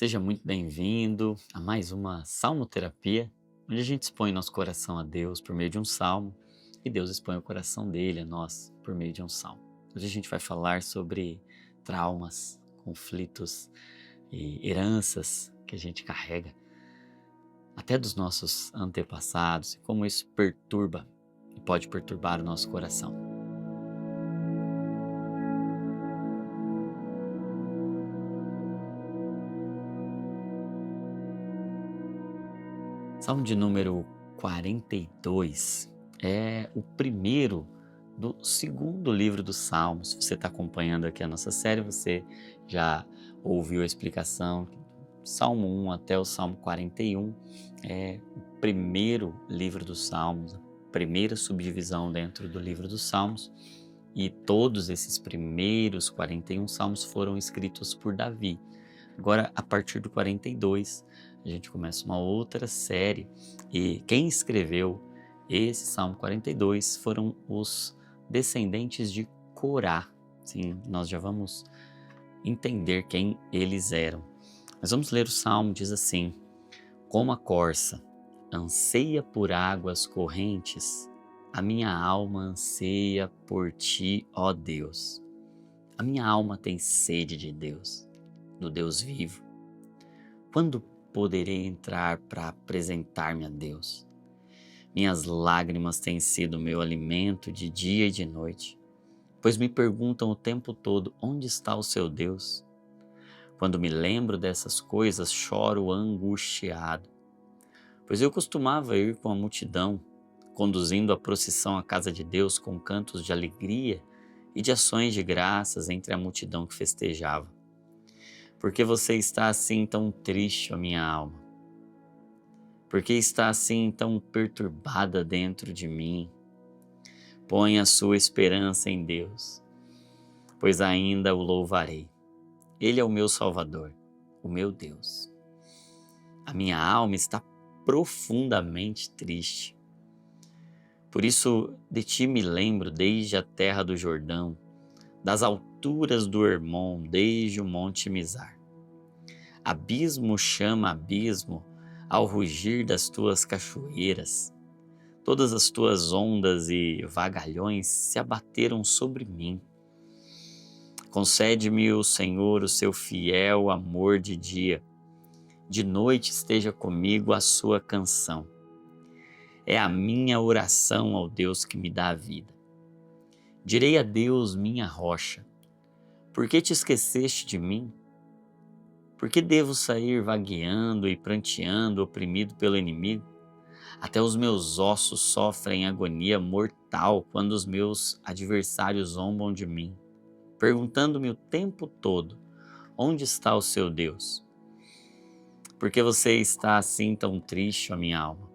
Seja muito bem-vindo a mais uma salmoterapia, onde a gente expõe nosso coração a Deus por meio de um salmo e Deus expõe o coração dele a nós por meio de um salmo. Hoje a gente vai falar sobre traumas, conflitos e heranças que a gente carrega, até dos nossos antepassados, e como isso perturba e pode perturbar o nosso coração. Salmo de número 42 é o primeiro do segundo livro dos Salmos. Se você está acompanhando aqui a nossa série, você já ouviu a explicação. Salmo 1 até o Salmo 41 é o primeiro livro dos Salmos, a primeira subdivisão dentro do livro dos Salmos. E todos esses primeiros 41 salmos foram escritos por Davi. Agora, a partir do 42, a gente começa uma outra série, e quem escreveu esse Salmo 42 foram os descendentes de Corá. Sim, nós já vamos entender quem eles eram. Mas vamos ler o Salmo, diz assim: Como a corça anseia por águas correntes, a minha alma anseia por ti, ó Deus. A minha alma tem sede de Deus, do Deus vivo. Quando poderei entrar para apresentar-me a Deus? Minhas lágrimas têm sido meu alimento de dia e de noite, pois me perguntam o tempo todo: onde está o seu Deus? Quando me lembro dessas coisas, choro angustiado, pois eu costumava ir com a multidão, conduzindo a procissão à casa de Deus com cantos de alegria e de ações de graças entre a multidão que festejava. Por que você está assim tão triste, ó minha alma? Por que está assim tão perturbada dentro de mim? Põe a sua esperança em Deus, pois ainda o louvarei. Ele é o meu Salvador, o meu Deus. A minha alma está profundamente triste. Por isso de ti me lembro desde a terra do Jordão, das alturas do Hermon, desde o monte Mizar. Abismo chama abismo ao rugir das tuas cachoeiras. Todas as tuas ondas e vagalhões se abateram sobre mim. Concede-me, o Senhor, o seu fiel amor de dia. De noite esteja comigo a sua canção. É a minha oração ao Deus que me dá a vida. Direi a Deus, minha rocha: por que te esqueceste de mim? Por que devo sair vagueando e pranteando, oprimido pelo inimigo? Até os meus ossos sofrem agonia mortal quando os meus adversários zombam de mim, perguntando-me o tempo todo: onde está o seu Deus? Por que você está assim tão triste, ó minha alma?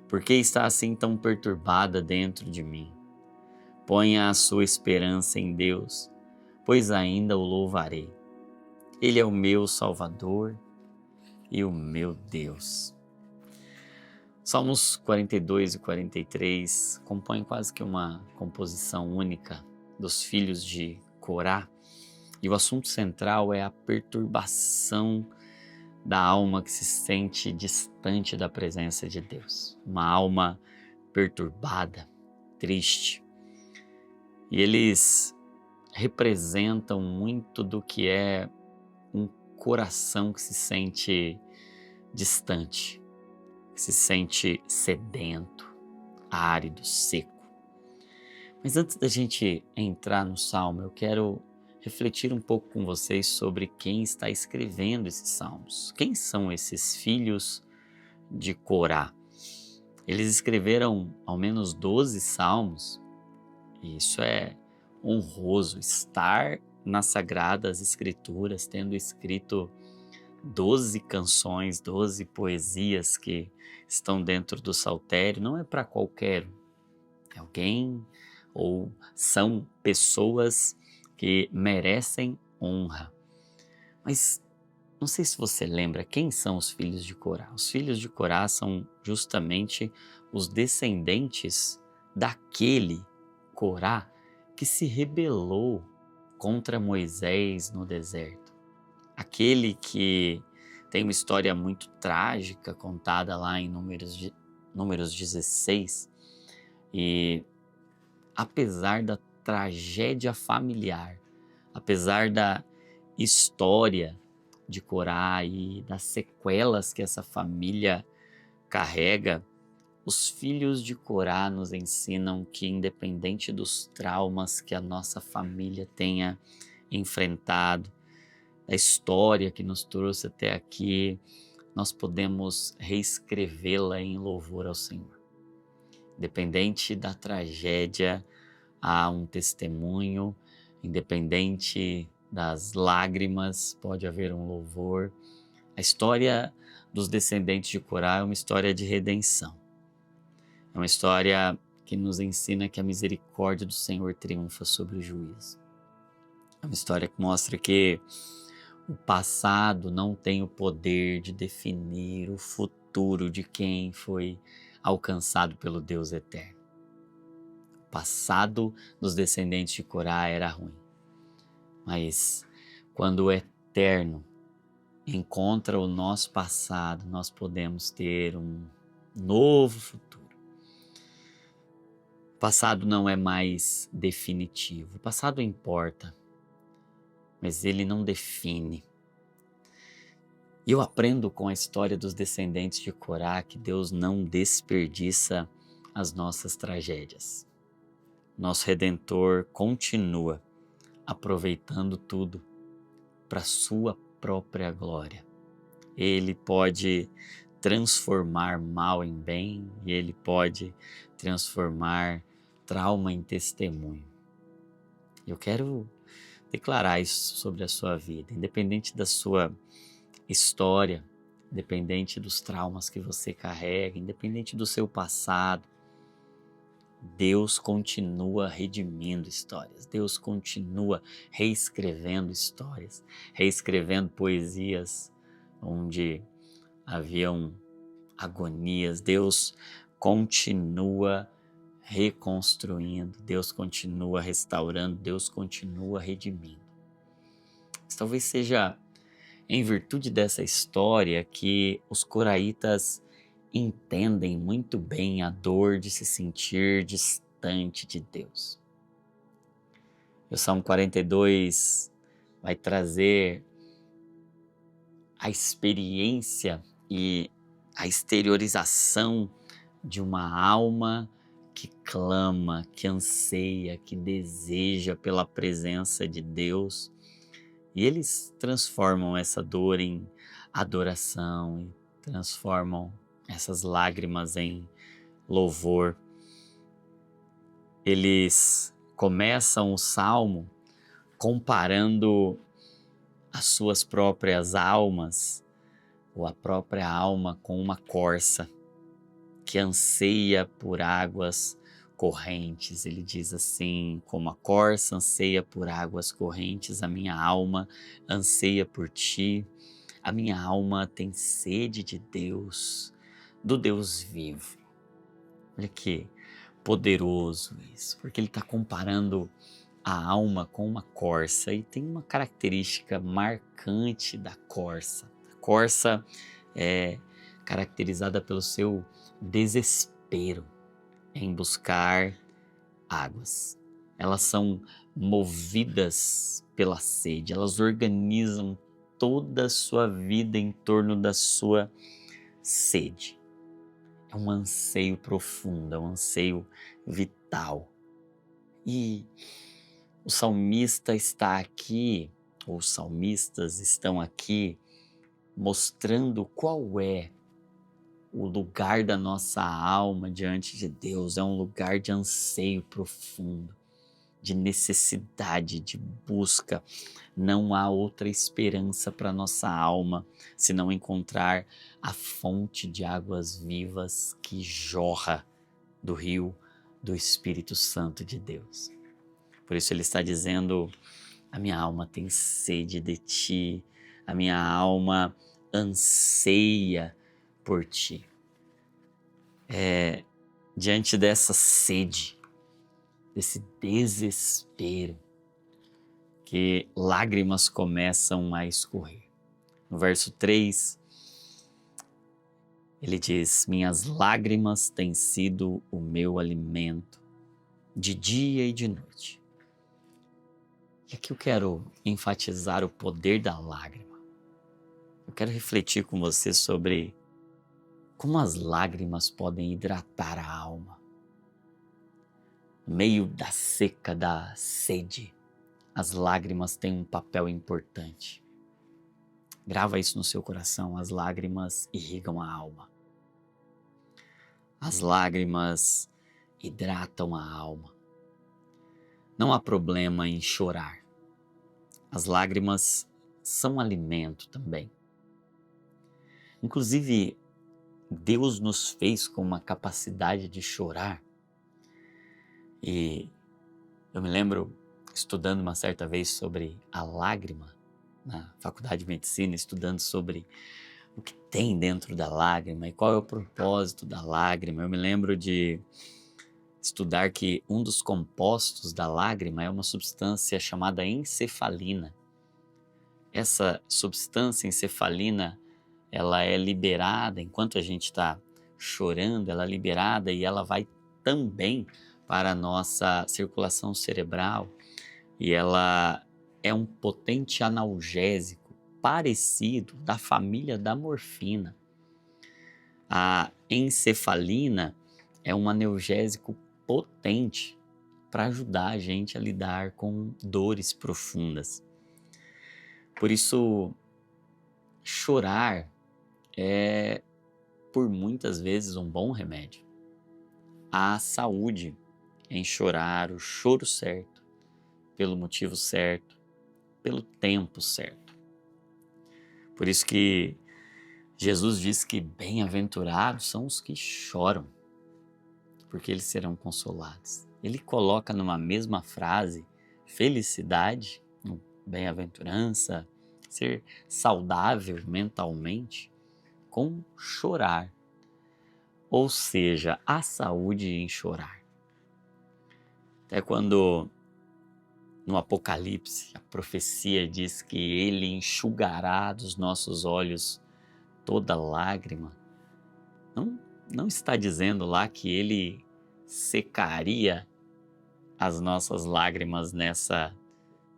Por que está assim tão perturbada dentro de mim? Ponha a sua esperança em Deus, pois ainda o louvarei. Ele é o meu Salvador e o meu Deus. Salmos 42 e 43 compõem quase que uma composição única dos filhos de Corá, e o assunto central é a perturbação da alma que se sente distante da presença de Deus. Uma alma perturbada, triste. E eles representam muito do que é um coração que se sente distante, que se sente sedento, árido, seco. Mas antes da gente entrar no Salmo, eu quero refletir um pouco com vocês sobre quem está escrevendo esses Salmos. Quem são esses filhos de Corá? Eles escreveram ao menos 12 Salmos, e isso é honroso, estar nas Sagradas Escrituras, tendo escrito 12 canções, 12 poesias que estão dentro do Saltério, não é para qualquer um. É alguém ou são pessoas que merecem honra. Mas não sei se você lembra quem são os filhos de Corá. Os filhos de Corá são justamente os descendentes daquele Corá que se rebelou contra Moisés no deserto. aquele que tem uma história muito trágica contada lá em Números 16, e apesar da tragédia familiar, apesar da história de Corá e das sequelas que essa família carrega, os filhos de Corá nos ensinam que, independente dos traumas que a nossa família tenha enfrentado, da história que nos trouxe até aqui, nós podemos reescrevê-la em louvor ao Senhor. Independente da tragédia, há um testemunho, independente das lágrimas, pode haver um louvor. A história dos descendentes de Corá é uma história de redenção. É uma história que nos ensina que a misericórdia do Senhor triunfa sobre o juízo. É uma história que mostra que o passado não tem o poder de definir o futuro de quem foi alcançado pelo Deus eterno. O passado dos descendentes de Corá era ruim, mas quando o eterno encontra o nosso passado, nós podemos ter um novo futuro. O passado não é mais definitivo. O passado importa, mas ele não define. E eu aprendo com a história dos descendentes de Corá que Deus não desperdiça as nossas tragédias. Nosso Redentor continua aproveitando tudo para a sua própria glória. Ele pode transformar mal em bem e ele pode transformar trauma em testemunho. Eu quero declarar isso sobre a sua vida, independente da sua história, independente dos traumas que você carrega, independente do seu passado. Deus continua redimindo histórias, Deus continua reescrevendo histórias, reescrevendo poesias onde haviam agonias. Deus continua reconstruindo, Deus continua restaurando, Deus continua redimindo. Mas talvez seja em virtude dessa história que os coraitas entendem muito bem a dor de se sentir distante de Deus. O Salmo 42 vai trazer a experiência e a exteriorização de uma alma que clama, que anseia, que deseja pela presença de Deus. E eles transformam essa dor em adoração e transformam essas lágrimas em louvor. Eles começam o salmo comparando as suas próprias almas, ou a própria alma, com uma corça que anseia por águas correntes. Ele diz assim: como a corça anseia por águas correntes, a minha alma anseia por ti. A minha alma tem sede de Deus, do Deus vivo. Olha que poderoso isso, porque ele está comparando a alma com uma corça, e tem uma característica marcante da corça. A corça é caracterizada pelo seu desespero em buscar águas. Elas são movidas pela sede, elas organizam toda a sua vida em torno da sua sede. É um anseio profundo, é um anseio vital. E o salmista está aqui, ou os salmistas estão aqui, mostrando qual é o lugar da nossa alma diante de Deus. É um lugar de anseio profundo, de necessidade, de busca. Não há outra esperança para nossa alma se não encontrar a fonte de águas vivas que jorra do rio do Espírito Santo de Deus. Por isso ele está dizendo: a minha alma tem sede de ti, a minha alma anseia por ti. Diante dessa sede, desse desespero, que lágrimas começam a escorrer. No verso 3, ele diz: minhas lágrimas têm sido o meu alimento de dia e de noite. E aqui eu quero enfatizar o poder da lágrima. Eu quero refletir com você sobre como as lágrimas podem hidratar a alma. No meio da seca, da sede, as lágrimas têm um papel importante. Grava isso no seu coração, as lágrimas irrigam a alma. As lágrimas hidratam a alma. Não há problema em chorar. As lágrimas são alimento também. Inclusive, Deus nos fez com uma capacidade de chorar. E eu me lembro estudando uma certa vez sobre a lágrima, na faculdade de medicina, estudando sobre o que tem dentro da lágrima e qual é o propósito da lágrima. Eu me lembro de estudar que um dos compostos da lágrima é uma substância chamada encefalina. Essa substância encefalina, ela é liberada enquanto a gente está chorando, ela é liberada e ela vai também para a nossa circulação cerebral e ela é um potente analgésico parecido da família da morfina. A encefalina é um analgésico potente para ajudar a gente a lidar com dores profundas. Por isso, chorar é, por muitas vezes, um bom remédio. Há saúde em chorar o choro certo, pelo motivo certo, pelo tempo certo. Por isso que Jesus diz que bem-aventurados são os que choram, porque eles serão consolados. Ele coloca numa mesma frase felicidade, bem-aventurança, ser saudável mentalmente, com chorar. Ou seja, há saúde em chorar. Até quando no Apocalipse a profecia diz que ele enxugará dos nossos olhos toda lágrima, não está dizendo lá que ele secaria as nossas lágrimas nessa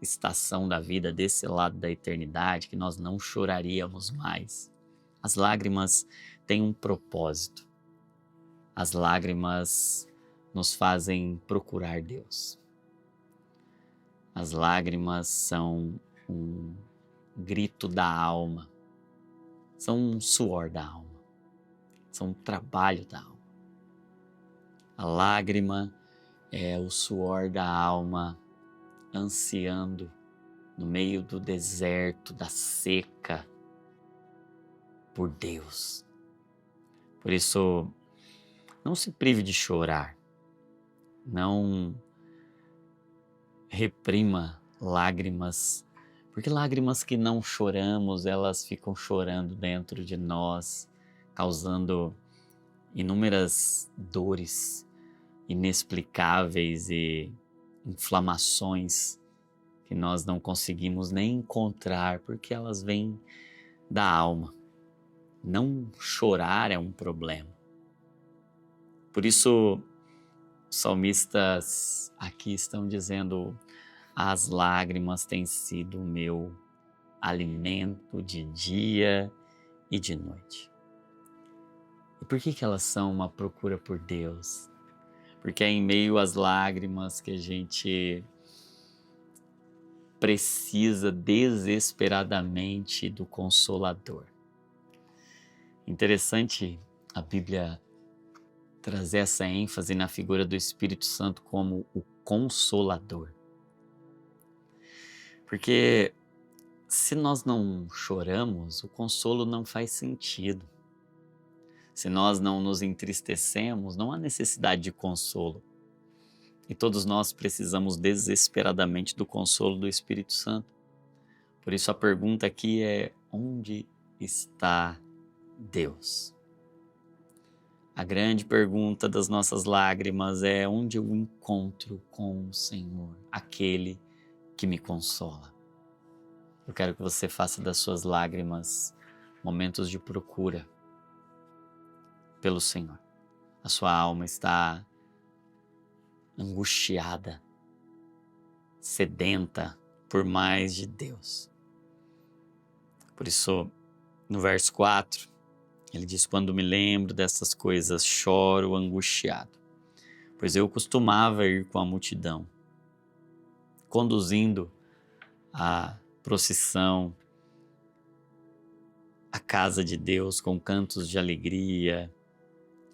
estação da vida, desse lado da eternidade, que nós não choraríamos mais. As lágrimas têm um propósito. As lágrimas nos fazem procurar Deus. As lágrimas são um grito da alma, são um suor da alma, são um trabalho da alma. A lágrima é o suor da alma ansiando no meio do deserto, da seca, por Deus. Por isso, não se prive de chorar, não reprima lágrimas, porque lágrimas que não choramos, elas ficam chorando dentro de nós, causando inúmeras dores inexplicáveis e inflamações que nós não conseguimos nem encontrar, porque elas vêm da alma. Não chorar é um problema. Por isso, os salmistas aqui estão dizendo: as lágrimas têm sido o meu alimento de dia e de noite. E por que elas são uma procura por Deus? Porque é em meio às lágrimas que a gente precisa desesperadamente do Consolador. Interessante a Bíblia trazer essa ênfase na figura do Espírito Santo como o Consolador. Porque se nós não choramos, o consolo não faz sentido. Se nós não nos entristecemos, não há necessidade de consolo. E todos nós precisamos desesperadamente do consolo do Espírito Santo. Por isso a pergunta aqui é: onde está Deus? A grande pergunta das nossas lágrimas é: onde eu encontro com o Senhor, aquele que me consola? Eu quero que você faça das suas lágrimas momentos de procura pelo Senhor. A sua alma está angustiada, sedenta por mais de Deus. Por isso, no verso 4, ele diz: quando me lembro dessas coisas, choro angustiado, pois eu costumava ir com a multidão, conduzindo a procissão, a casa de Deus com cantos de alegria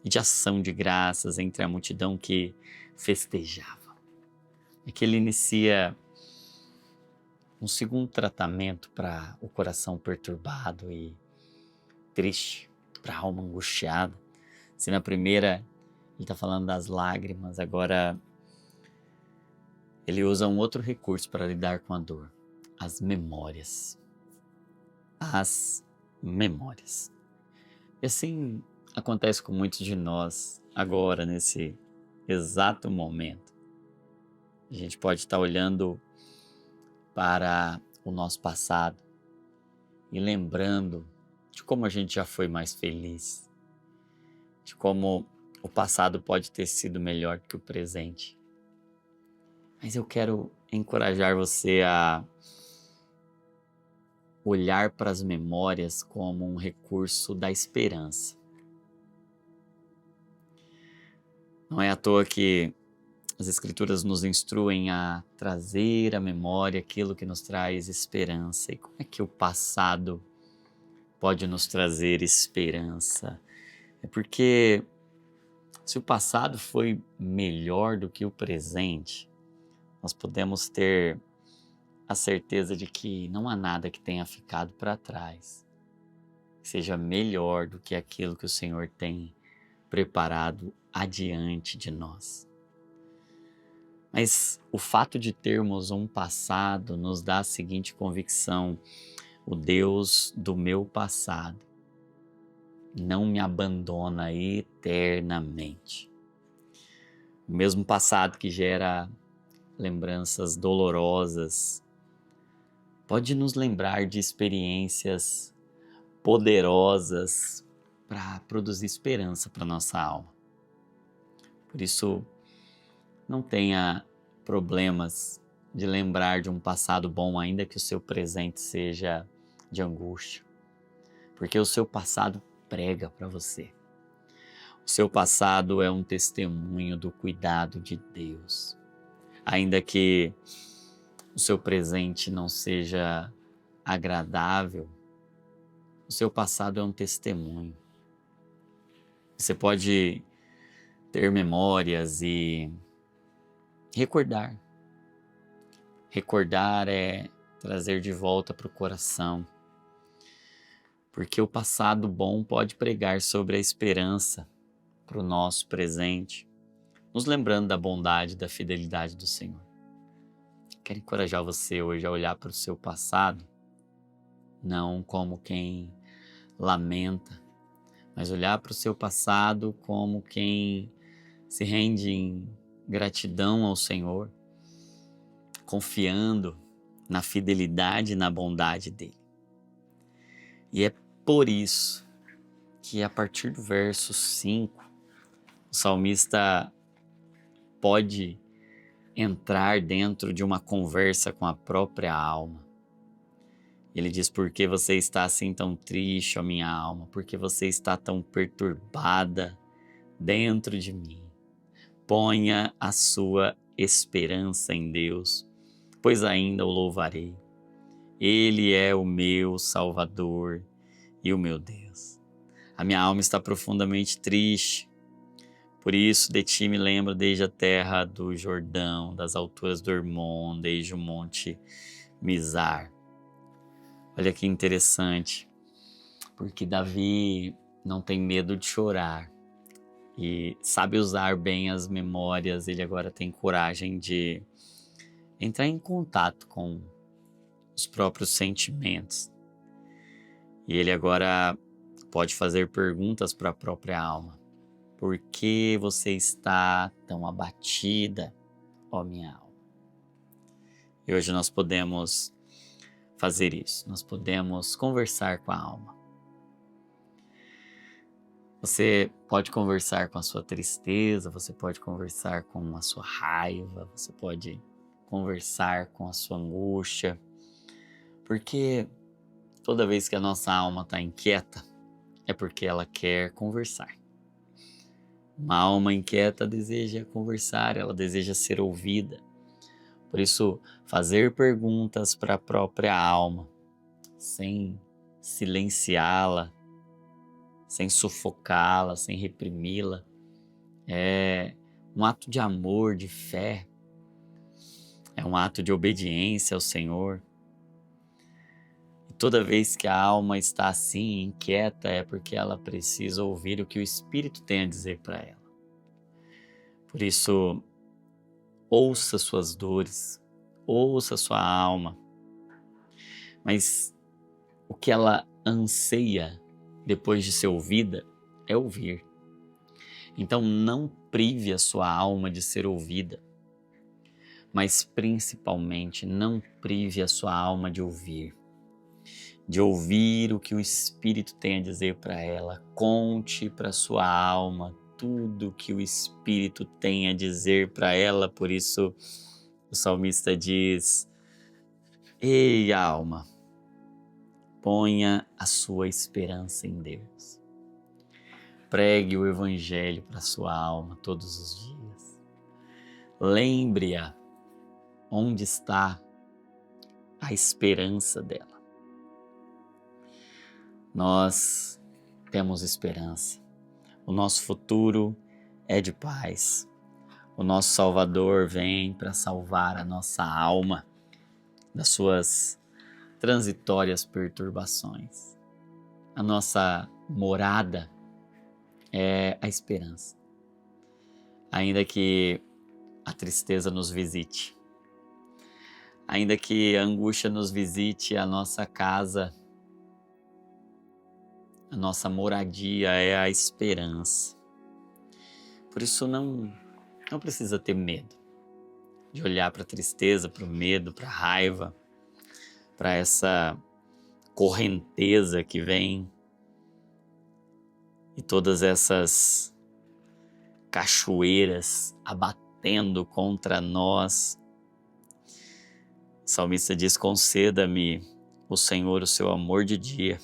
e de ação de graças entre a multidão que festejava. É que ele inicia um segundo tratamento para o coração perturbado e triste, para a alma angustiada. Se na primeira ele está falando das lágrimas, agora ele usa um outro recurso para lidar com a dor: as memórias. As memórias. E assim acontece com muitos de nós agora, nesse exato momento. A gente pode estar olhando para o nosso passado e lembrando de como a gente já foi mais feliz, de como o passado pode ter sido melhor que o presente. Mas eu quero encorajar você a olhar para as memórias como um recurso da esperança. Não é à toa que as Escrituras nos instruem a trazer à memória aquilo que nos traz esperança. E como é que o passado pode nos trazer esperança? É porque se o passado foi melhor do que o presente, nós podemos ter a certeza de que não há nada que tenha ficado para trás, que seja melhor do que aquilo que o Senhor tem preparado adiante de nós. Mas o fato de termos um passado nos dá a seguinte convicção: o Deus do meu passado não me abandona eternamente. O mesmo passado que gera lembranças dolorosas pode nos lembrar de experiências poderosas para produzir esperança para nossa alma. Por isso, não tenha problemas de lembrar de um passado bom, ainda que o seu presente seja de angústia, porque o seu passado prega para você. O seu passado é um testemunho do cuidado de Deus. Ainda que o seu presente não seja agradável, o seu passado é um testemunho. Você pode ter memórias e recordar. Recordar é trazer de volta para o coração, porque o passado bom pode pregar sobre a esperança para o nosso presente, nos lembrando da bondade e da fidelidade do Senhor. Quero encorajar você hoje a olhar para o seu passado, não como quem lamenta, mas olhar para o seu passado como quem se rende em gratidão ao Senhor, confiando na fidelidade e na bondade dele. E é por isso que a partir do verso 5, o salmista pode entrar dentro de uma conversa com a própria alma. Ele diz: por que você está assim tão triste, ó minha alma? Por que você está tão perturbada dentro de mim? Ponha a sua esperança em Deus, pois ainda o louvarei. Ele é o meu Salvador e o meu Deus. A minha alma está profundamente triste. Por isso de ti me lembro desde a terra do Jordão, das alturas do Hermon, desde o monte Mizar. Olha que interessante, porque Davi não tem medo de chorar e sabe usar bem as memórias. Ele agora tem coragem de entrar em contato com os próprios sentimentos. E ele agora pode fazer perguntas para a própria alma. Por que você está tão abatida, ó minha alma? E hoje nós podemos fazer isso. Nós podemos conversar com a alma. Você pode conversar com a sua tristeza, você pode conversar com a sua raiva, você pode conversar com a sua angústia, porque toda vez que a nossa alma está inquieta, é porque ela quer conversar. Uma alma inquieta deseja conversar, ela deseja ser ouvida. Por isso, fazer perguntas para a própria alma, sem silenciá-la, sem sufocá-la, sem reprimi-la, é um ato de amor, de fé, é um ato de obediência ao Senhor. E toda vez que a alma está assim, inquieta, é porque ela precisa ouvir o que o Espírito tem a dizer para ela. Por isso, ouça suas dores, ouça sua alma, mas o que ela anseia depois de ser ouvida é ouvir. Então não prive a sua alma de ser ouvida, mas principalmente não prive a sua alma de ouvir o que o Espírito tem a dizer para ela. Conte para sua alma tudo que o Espírito tem a dizer para ela. Por isso o salmista diz: ei, alma, ponha a sua esperança em Deus. Pregue o Evangelho para sua alma todos os dias. Lembre-a onde está a esperança dela. Nós temos esperança. O nosso futuro é de paz. O nosso Salvador vem para salvar a nossa alma das suas transitórias perturbações. A nossa morada é a esperança. Ainda que a tristeza nos visite, ainda que a angústia nos visite, a nossa casa, a nossa moradia é a esperança. Por isso não precisa ter medo de olhar para a tristeza, para o medo, para a raiva, para essa correnteza que vem e todas essas cachoeiras abatendo contra nós. O salmista diz: conceda-me, o Senhor, o seu amor de dia,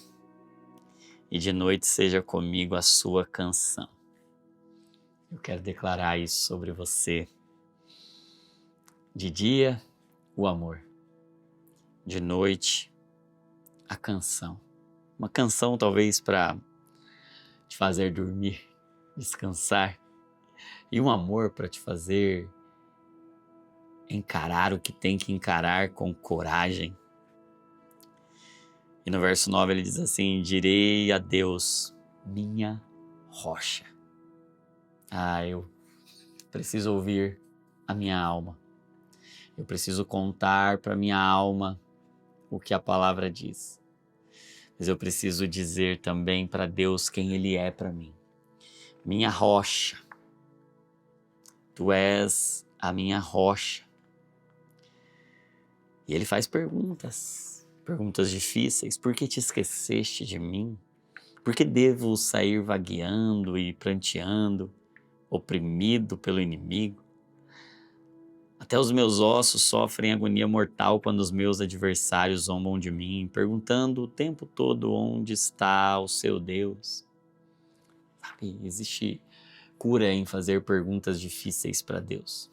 e de noite seja comigo a sua canção. Eu quero declarar isso sobre você. De dia, o amor. De noite, a canção. Uma canção talvez para te fazer dormir, descansar. E um amor para te fazer encarar o que tem que encarar com coragem. E no verso 9 ele diz assim: direi a Deus, minha rocha. Eu preciso ouvir a minha alma. Eu preciso contar para minha alma o que a palavra diz. Mas eu preciso dizer também para Deus quem Ele é para mim. Minha rocha. Tu és a minha rocha. E Ele faz perguntas difíceis. Por que te esqueceste de mim? Por que devo sair vagueando e pranteando, oprimido pelo inimigo? Até os meus ossos sofrem agonia mortal quando os meus adversários zombam de mim, perguntando o tempo todo onde está o seu Deus. Sabe, existe cura em fazer perguntas difíceis para Deus.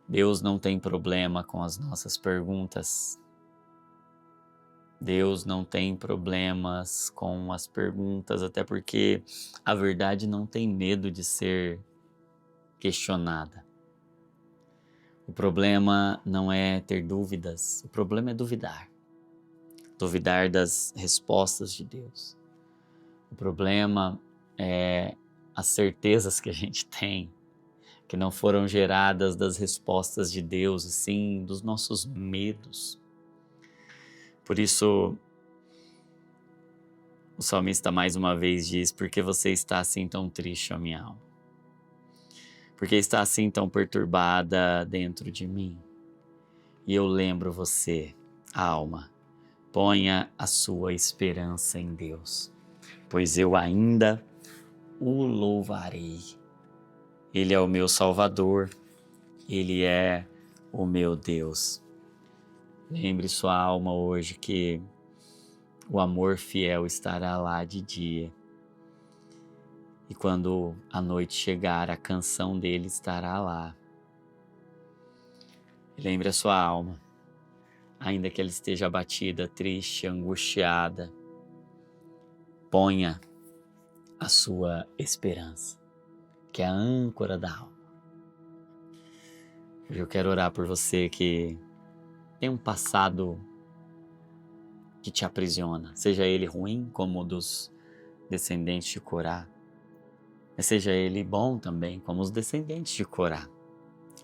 Deus não tem problema com as nossas perguntas. Deus não tem problemas com as perguntas, até porque a verdade não tem medo de ser questionada. O problema não é ter dúvidas, o problema é duvidar. Duvidar das respostas de Deus. O problema é as certezas que a gente tem, que não foram geradas das respostas de Deus, e sim dos nossos medos. Por isso, o salmista mais uma vez diz: por que você está assim tão triste, ó minha alma? Por que está assim tão perturbada dentro de mim? E eu lembro você, alma, Ponha a sua esperança em Deus, pois eu ainda o louvarei. Ele é o meu Salvador, Ele é o meu Deus. Lembre sua alma hoje que o amor fiel estará lá de dia. E quando a noite chegar, a canção dele estará lá. Lembre a sua alma, ainda que ela esteja abatida, triste, angustiada, ponha a sua esperança, que é a âncora da alma. Hoje eu quero orar por você que tem um passado que te aprisiona, seja ele ruim como o dos descendentes de Corá, mas seja ele bom também como os descendentes de Corá.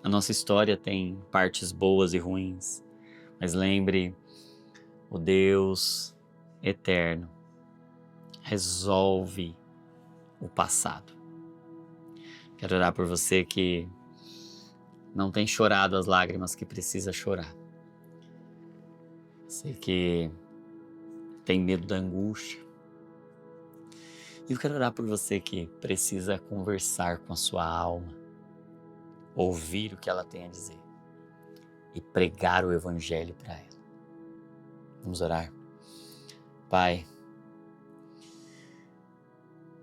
A nossa história tem partes boas e ruins, mas lembre, o Deus eterno resolve o passado. Quero orar por você que não tem chorado as lágrimas que precisa chorar. Você que tem medo da angústia. E eu quero orar por você que precisa conversar com a sua alma, ouvir o que ela tem a dizer e pregar o Evangelho para ela. Vamos orar. Pai,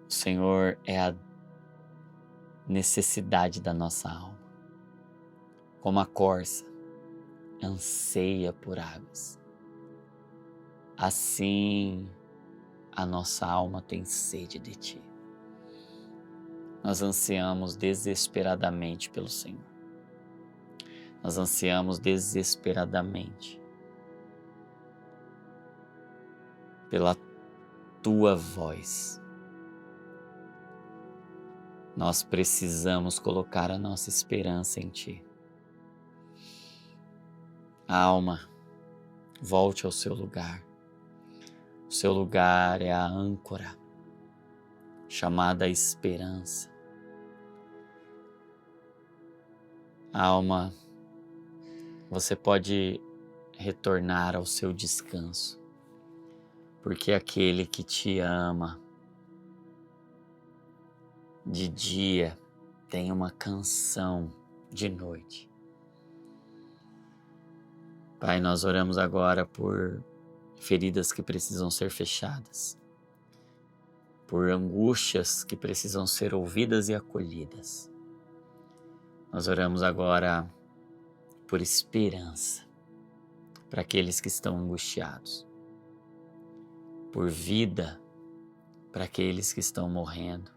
o Senhor é a necessidade da nossa alma. Como a corça anseia por águas, assim a nossa alma tem sede de Ti. Nós ansiamos desesperadamente pelo Senhor. Nós ansiamos desesperadamente pela Tua voz. Nós precisamos colocar a nossa esperança em Ti. Alma, volte ao seu lugar. O seu lugar é a âncora, chamada esperança. Alma, você pode retornar ao seu descanso, porque aquele que te ama de dia tem uma canção de noite. Pai, nós oramos agora por feridas que precisam ser fechadas, por angústias que precisam ser ouvidas e acolhidas. Nós oramos agora por esperança para aqueles que estão angustiados, por vida para aqueles que estão morrendo.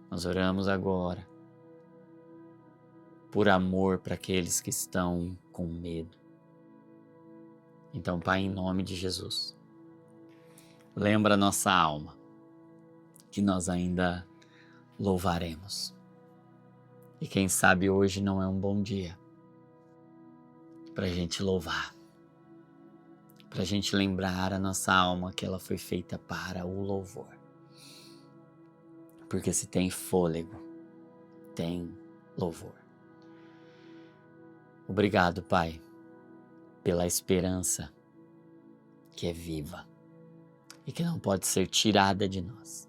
Nós oramos agora por amor para aqueles que estão com medo. Então, Pai, em nome de Jesus, lembra a nossa alma que nós ainda louvaremos. E quem sabe hoje não é um bom dia para a gente louvar, para a gente lembrar a nossa alma que ela foi feita para o louvor. Porque se tem fôlego, tem louvor. Obrigado, Pai, pela esperança que é viva e que não pode ser tirada de nós.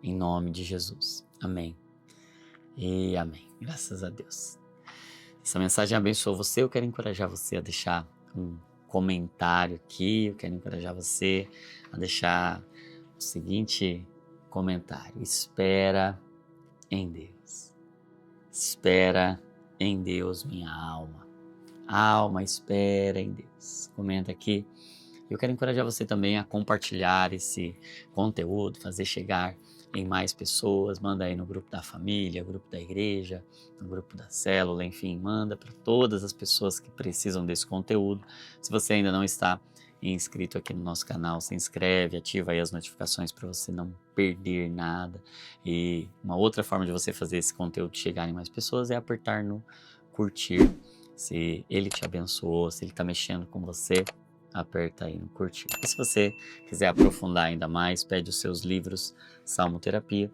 Em nome de Jesus. Amém. E amém. Graças a Deus. Essa mensagem abençoou você. Eu quero encorajar você a deixar um comentário aqui. Eu quero encorajar você a deixar o seguinte comentário: espera em Deus. Espera em Deus, minha alma. Alma, espera em Deus. Comenta aqui. Eu quero encorajar você também a compartilhar esse conteúdo, fazer chegar em mais pessoas. Manda aí no grupo da família, grupo da igreja, no grupo da célula, enfim, manda para todas as pessoas que precisam desse conteúdo. Se você ainda não está inscrito aqui no nosso canal, se inscreve, ativa aí as notificações para você não perder nada. E uma outra forma de você fazer esse conteúdo chegar em mais pessoas é apertar no curtir. Se ele te abençoou, se ele está mexendo com você, aperta aí no curtir. E se você quiser aprofundar ainda mais, pede os seus livros Salmoterapia.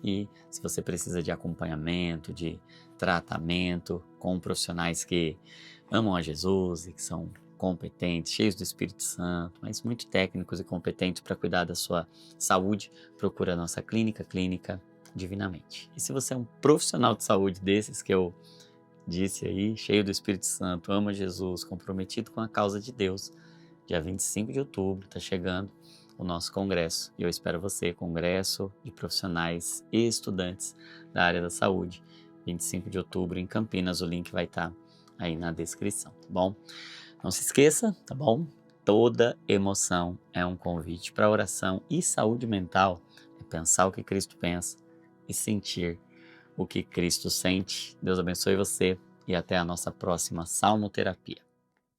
E se você precisa de acompanhamento, de tratamento com profissionais que amam a Jesus e que são competentes, cheios do Espírito Santo, mas muito técnicos e competentes para cuidar da sua saúde, procura a nossa clínica, Clínica Divinamente. E se você é um profissional de saúde desses que eu disse aí, cheio do Espírito Santo, ama Jesus, comprometido com a causa de Deus, dia 25 de outubro está chegando o nosso congresso e eu espero você, congresso de profissionais e estudantes da área da saúde, 25 de outubro em Campinas, o link vai estar aí na descrição, tá bom? Não se esqueça, tá bom? Toda emoção é um convite para oração e saúde mental é pensar o que Cristo pensa e sentir o que Cristo sente. Deus abençoe você e até a nossa próxima salmoterapia.